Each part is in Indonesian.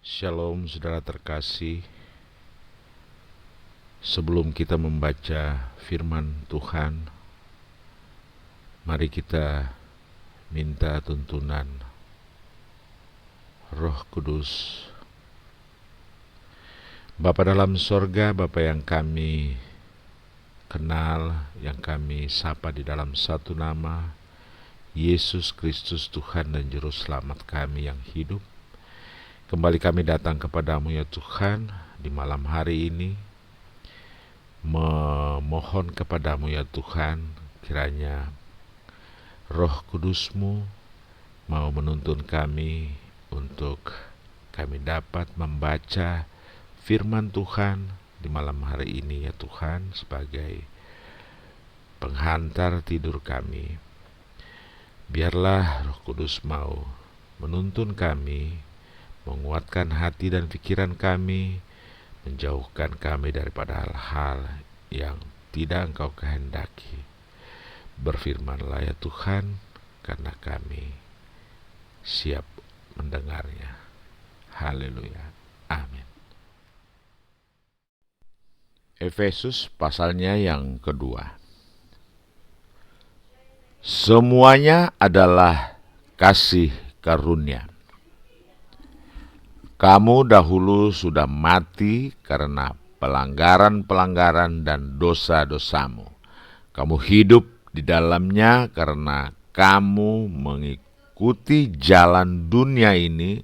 Shalom saudara terkasih. Sebelum kita membaca firman Tuhan, mari kita minta tuntunan Roh Kudus. Bapa dalam sorga, Bapa yang kami kenal, yang kami sapa di dalam satu nama, Yesus Kristus Tuhan dan Juru Selamat kami yang hidup. Kembali kami datang kepadamu ya Tuhan di malam hari ini, memohon kepadamu ya Tuhan, kiranya Roh Kudus-Mu mau menuntun kami untuk kami dapat membaca firman Tuhan di malam hari ini ya Tuhan, sebagai penghantar tidur kami. Biarlah Roh Kudus mau menuntun kami, menguatkan hati dan pikiran kami, menjauhkan kami daripada hal-hal yang tidak Engkau kehendaki. Berfirmanlah ya Tuhan, karena kami siap mendengarnya. Haleluya. Amin. Efesus pasalnya yang kedua. Semuanya adalah kasih karunia. Kamu dahulu sudah mati karena pelanggaran-pelanggaran dan dosa-dosamu. Kamu hidup di dalamnya karena kamu mengikuti jalan dunia ini,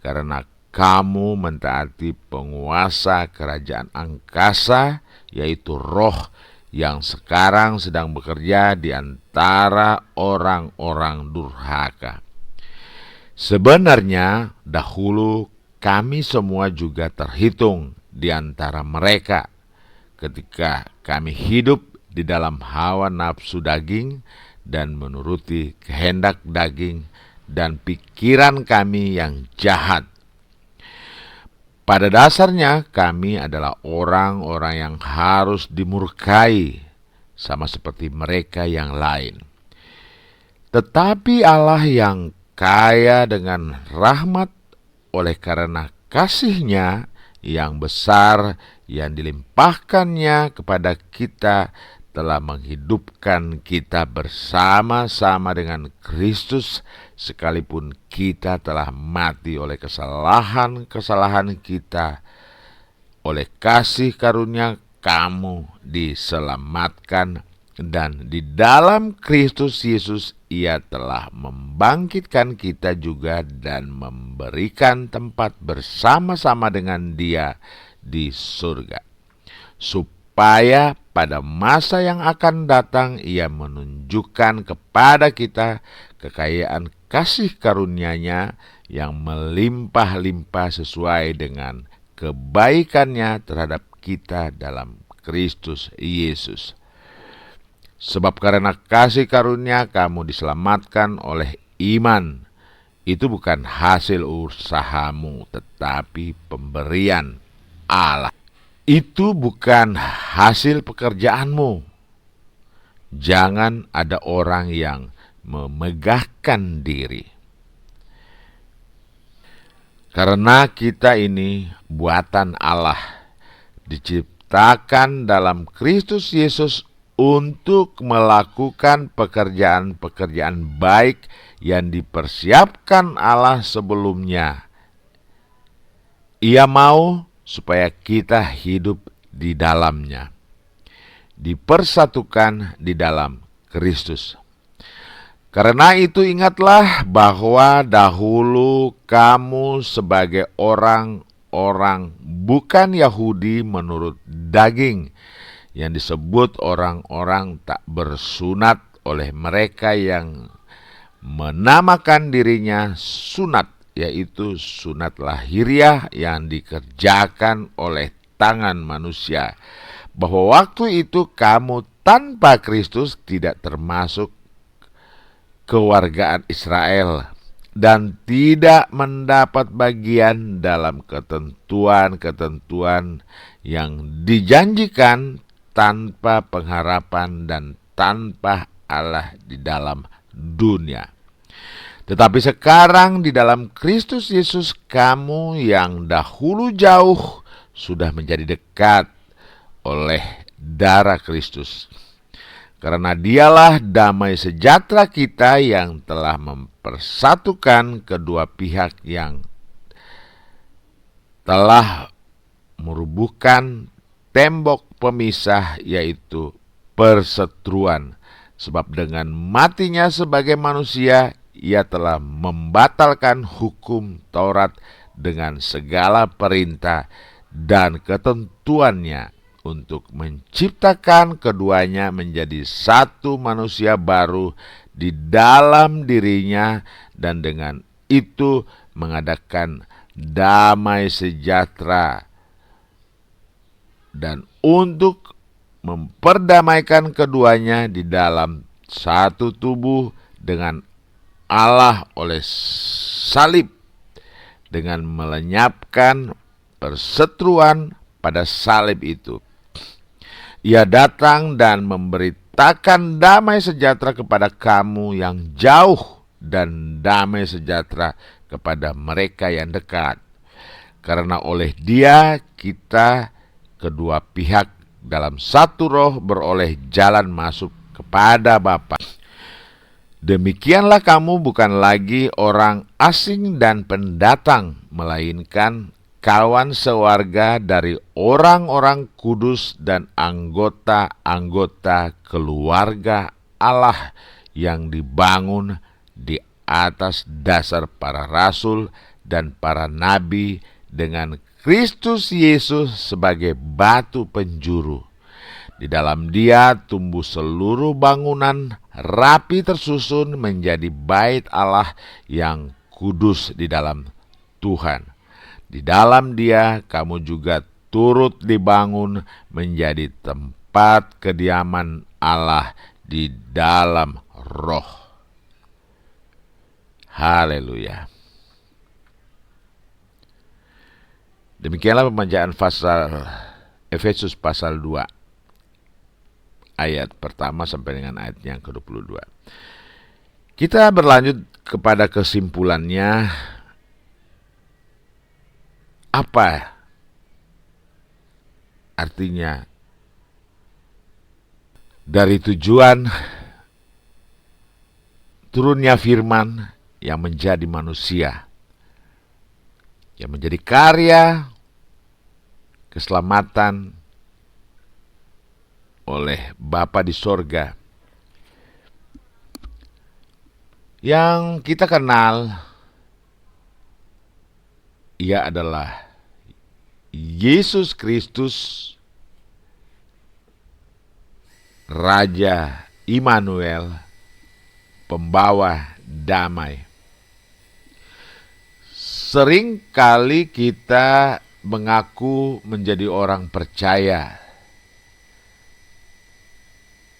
karena kamu mentaati penguasa kerajaan angkasa, yaitu roh yang sekarang sedang bekerja di antara orang-orang durhaka. Sebenarnya dahulu kami semua juga terhitung di antara mereka ketika kami hidup di dalam hawa nafsu daging dan menuruti kehendak daging dan pikiran kami yang jahat. Pada dasarnya kami adalah orang-orang yang harus dimurkai, sama seperti mereka yang lain. Tetapi Allah yang kaya dengan rahmat, oleh karena kasih-Nya yang besar yang dilimpahkannya kepada kita, telah menghidupkan kita bersama-sama dengan Kristus, sekalipun kita telah mati oleh kesalahan-kesalahan kita. Oleh kasih karunia kamu diselamatkan, dan di dalam Kristus Yesus Ia telah membangkitkan kita juga dan memberikan tempat bersama-sama dengan Dia di surga, supaya pada masa yang akan datang Ia menunjukkan kepada kita kekayaan kasih karunia-Nya yang melimpah-limpah sesuai dengan kebaikan-Nya terhadap kita dalam Kristus Yesus. Sebab karena kasih karunia kamu diselamatkan oleh iman. Itu bukan hasil usahamu, tetapi pemberian Allah. Itu bukan hasil pekerjaanmu. Jangan ada orang yang memegahkan diri. Karena kita ini buatan Allah, diciptakan dalam Kristus Yesus untuk melakukan pekerjaan-pekerjaan baik yang dipersiapkan Allah sebelumnya. Ia mau supaya kita hidup di dalamnya, dipersatukan di dalam Kristus. Karena itu ingatlah bahwa dahulu kamu sebagai orang-orang bukan Yahudi menurut daging, yang disebut orang-orang tak bersunat oleh mereka yang menamakan dirinya sunat, yaitu sunat lahiriah yang dikerjakan oleh tangan manusia, bahwa waktu itu kamu tanpa Kristus tidak termasuk kewargaan Israel dan tidak mendapat bagian dalam ketentuan-ketentuan yang dijanjikan, tanpa pengharapan dan tanpa Allah di dalam dunia. Tetapi sekarang di dalam Kristus Yesus, kamu yang dahulu jauh sudah menjadi dekat oleh darah Kristus. Karena dialah damai sejahtera kita yang telah mempersatukan kedua pihak yang telah merubuhkan tembok pemisah, yaitu perseteruan. Sebab dengan matinya sebagai manusia, ia telah membatalkan hukum Taurat dengan segala perintah dan ketentuannya untuk menciptakan keduanya menjadi satu manusia baru di dalam dirinya, dan dengan itu mengadakan damai sejahtera, dan untuk memperdamaikan keduanya di dalam satu tubuh dengan Allah oleh salib, dengan melenyapkan perseteruan pada salib itu. Ia datang dan memberitakan damai sejahtera kepada kamu yang jauh dan damai sejahtera kepada mereka yang dekat. Karena oleh Dia kita kedua pihak dalam satu roh beroleh jalan masuk kepada Bapa. Demikianlah kamu bukan lagi orang asing dan pendatang, melainkan kawan sewarga dari orang-orang kudus dan anggota-anggota keluarga Allah yang dibangun di atas dasar para rasul dan para nabi, dengan Kristus Yesus sebagai batu penjuru. Di dalam Dia tumbuh seluruh bangunan rapi tersusun menjadi bait Allah yang kudus di dalam Tuhan. Di dalam Dia kamu juga turut dibangun menjadi tempat kediaman Allah di dalam Roh. Haleluya. Demikianlah pembacaan Efesus pasal 2. Ayat pertama sampai dengan ayat yang ke-22. Kita berlanjut kepada kesimpulannya. Apa artinya dari tujuan turunnya firman yang menjadi manusia, yang menjadi karya keselamatan oleh Bapa di sorga, yang kita kenal. Ia adalah Yesus Kristus, Raja Immanuel, pembawa damai. Seringkali kita mengaku menjadi orang percaya,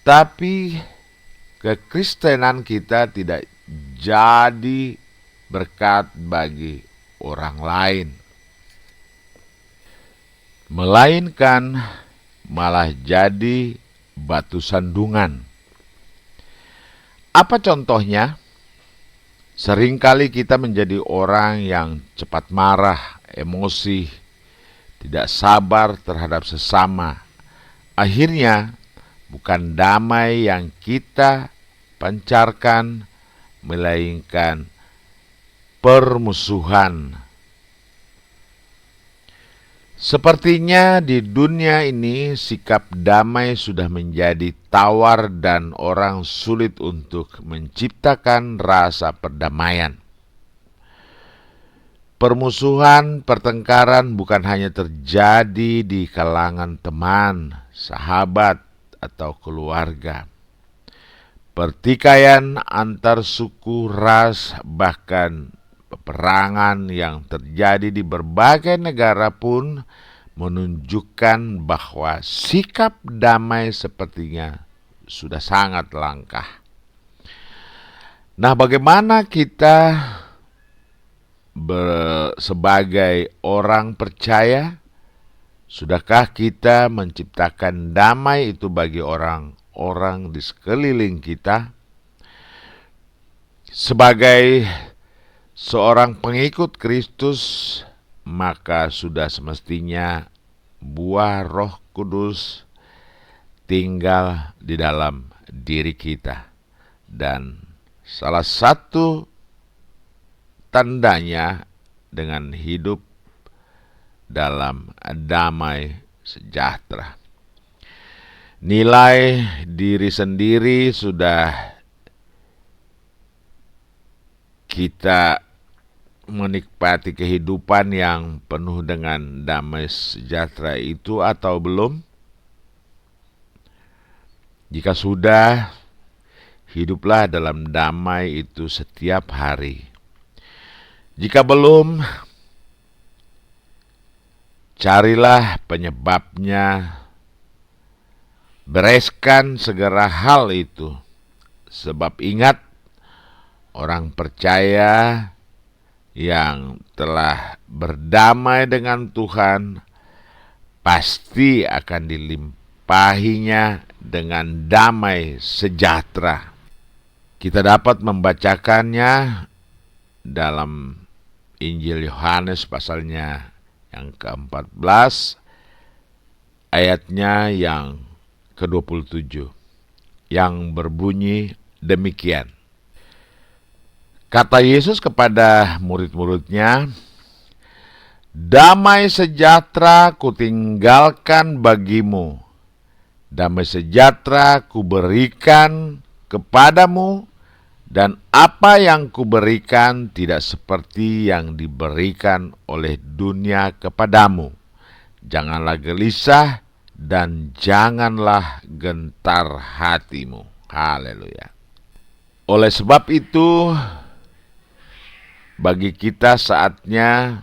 tapi kekristenan kita tidak jadi berkat bagi orang lain, melainkan malah jadi batu sandungan. Apa contohnya? Seringkali kita menjadi orang yang cepat marah, emosi, tidak sabar terhadap sesama. Akhirnya bukan damai yang kita pancarkan, melainkan permusuhan. Sepertinya di dunia ini sikap damai sudah menjadi tawar dan orang sulit untuk menciptakan rasa perdamaian. Permusuhan, pertengkaran bukan hanya terjadi di kalangan teman, sahabat, atau keluarga. Pertikaian antar suku, ras, bahkan peperangan yang terjadi di berbagai negara pun menunjukkan bahwa sikap damai sepertinya sudah sangat langka. Nah, bagaimana kita sebagai orang percaya, sudahkah kita menciptakan damai itu bagi orang-orang di sekeliling kita? Sebagai seorang pengikut Kristus, maka sudah semestinya buah Roh Kudus tinggal di dalam diri kita. Dan salah satu tandanya dengan hidup dalam damai sejahtera. Nilai diri sendiri sudah kita menikmati kehidupan yang penuh dengan damai sejahtera itu atau belum? Jika sudah, hiduplah dalam damai itu setiap hari. Jika belum, carilah penyebabnya, bereskan segera hal itu. Sebab ingat, orang percaya yang telah berdamai dengan Tuhan pasti akan dilimpahinya dengan damai sejahtera. Kita dapat membacakannya dalam Injil Yohanes pasalnya yang ke-14, ayatnya yang ke-27, yang berbunyi demikian. Kata Yesus kepada murid-muridnya, "Damai sejahtera kutinggalkan bagimu. Damai sejahtera kuberikan kepadamu, dan apa yang kuberikan tidak seperti yang diberikan oleh dunia kepadamu. Janganlah gelisah dan janganlah gentar hatimu." Haleluya. Oleh sebab itu, bagi kita saatnya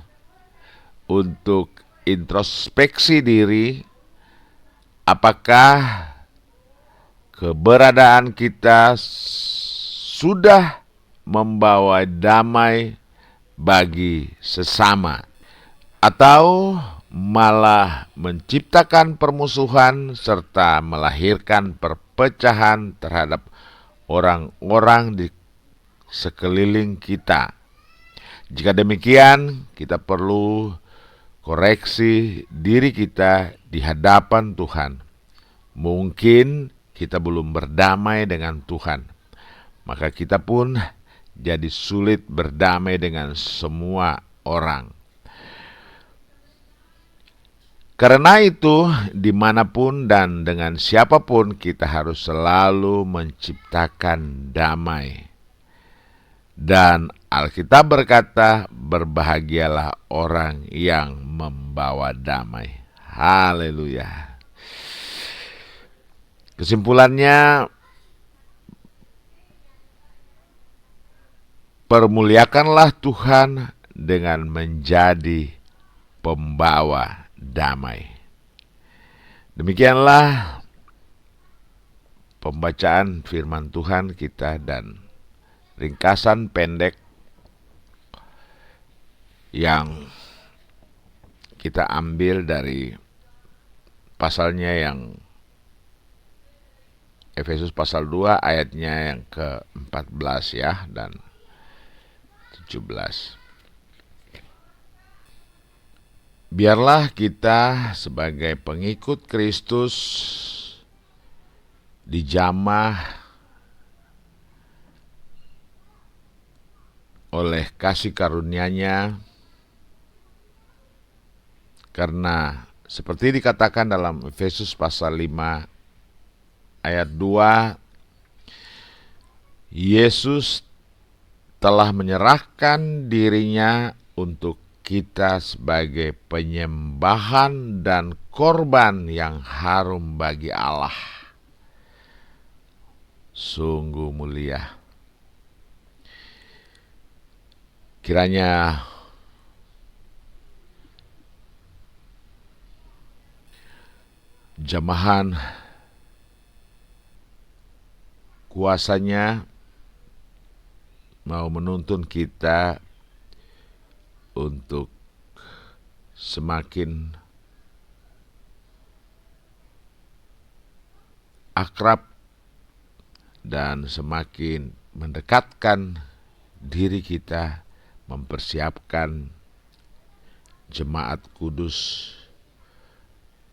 untuk introspeksi diri, apakah keberadaan kita sudah membawa damai bagi sesama, atau malah menciptakan permusuhan serta melahirkan perpecahan terhadap orang-orang di sekeliling kita. Jika demikian, kita perlu koreksi diri kita di hadapan Tuhan. Mungkin kita belum berdamai dengan Tuhan, maka kita pun jadi sulit berdamai dengan semua orang. Karena itu, dimanapun dan dengan siapapun kita harus selalu menciptakan damai. Dan Alkitab berkata, berbahagialah orang yang membawa damai. Haleluya. Kesimpulannya, permuliakanlah Tuhan dengan menjadi pembawa damai. Demikianlah pembacaan firman Tuhan kita dan ringkasan pendek yang kita ambil dari pasalnya yang Efesus pasal 2 ayatnya yang ke-14 ya dan 17. Biarlah kita sebagai pengikut Kristus dijamah oleh kasih karunia-Nya, karena seperti dikatakan dalam Efesus pasal 5 ayat 2, Yesus telah menyerahkan dirinya untuk kita sebagai penyembahan dan korban yang harum bagi Allah. Sungguh mulia. Kiranya jamahan kuasanya mau menuntun kita untuk semakin akrab dan semakin mendekatkan diri kita, mempersiapkan jemaat kudus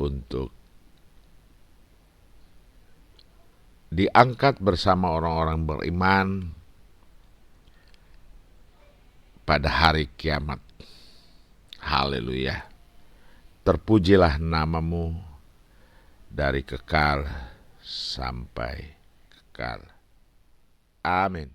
untuk diangkat bersama orang-orang beriman pada hari kiamat. Haleluya. Terpujilah namamu dari kekal sampai kekal. Amin.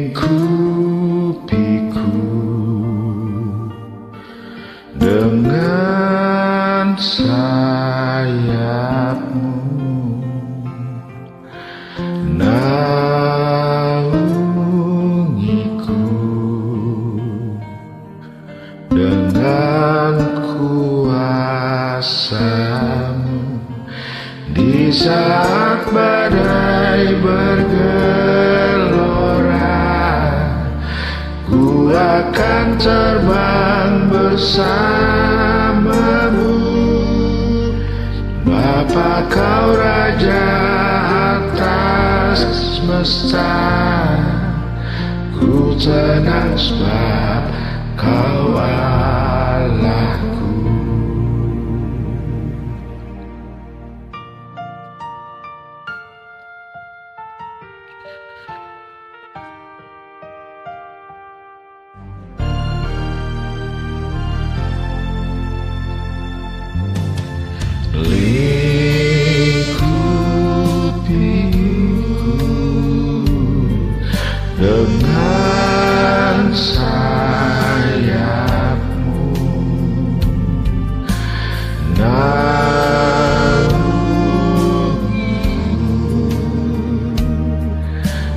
Lingkupiku dengan sayapmu, naungiku dengan kuasa-Mu di saat badai bergelora. Ku akan terbang bersamamu, Bapa Kau Raja atas semesta. Ku tenang sebab Kau Allahku. Lingkupiku dengan sayapmu, naungiku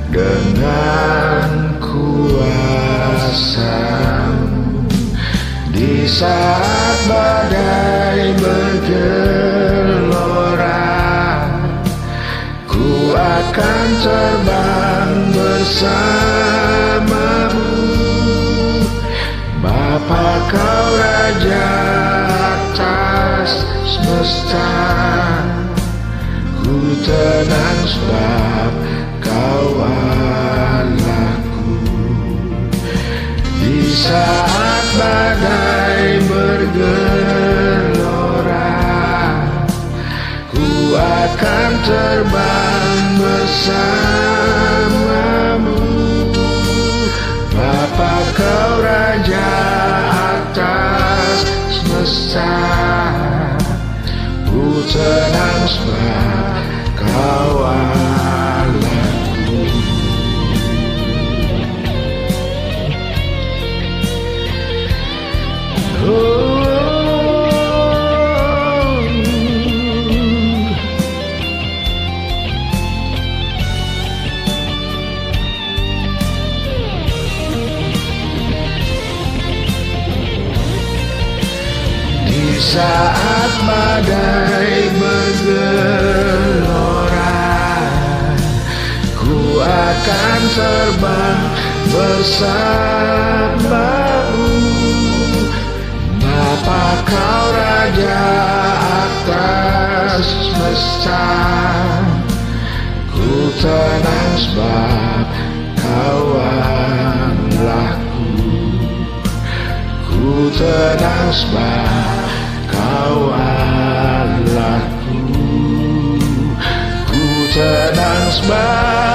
dengan kuasa-Mu di saat badai bergelora. Ku akan terbang bersamamu, Bapa Kau Raja atas semesta. Ku tenang sebab Kau Allahku. Di saat badai bergelora, ku akan terbang bersamamu, Bapa Kau Raja atas semesta. Ku tenang sebab Kau Allahku. Di saat badai bergelora, ku akan terbang bersamamu, Bapa Kau Raja atas semesta. Ku tenang sebab Kau Allahku. Ku tenang sebab Kau Allahku. Ku tenang sebab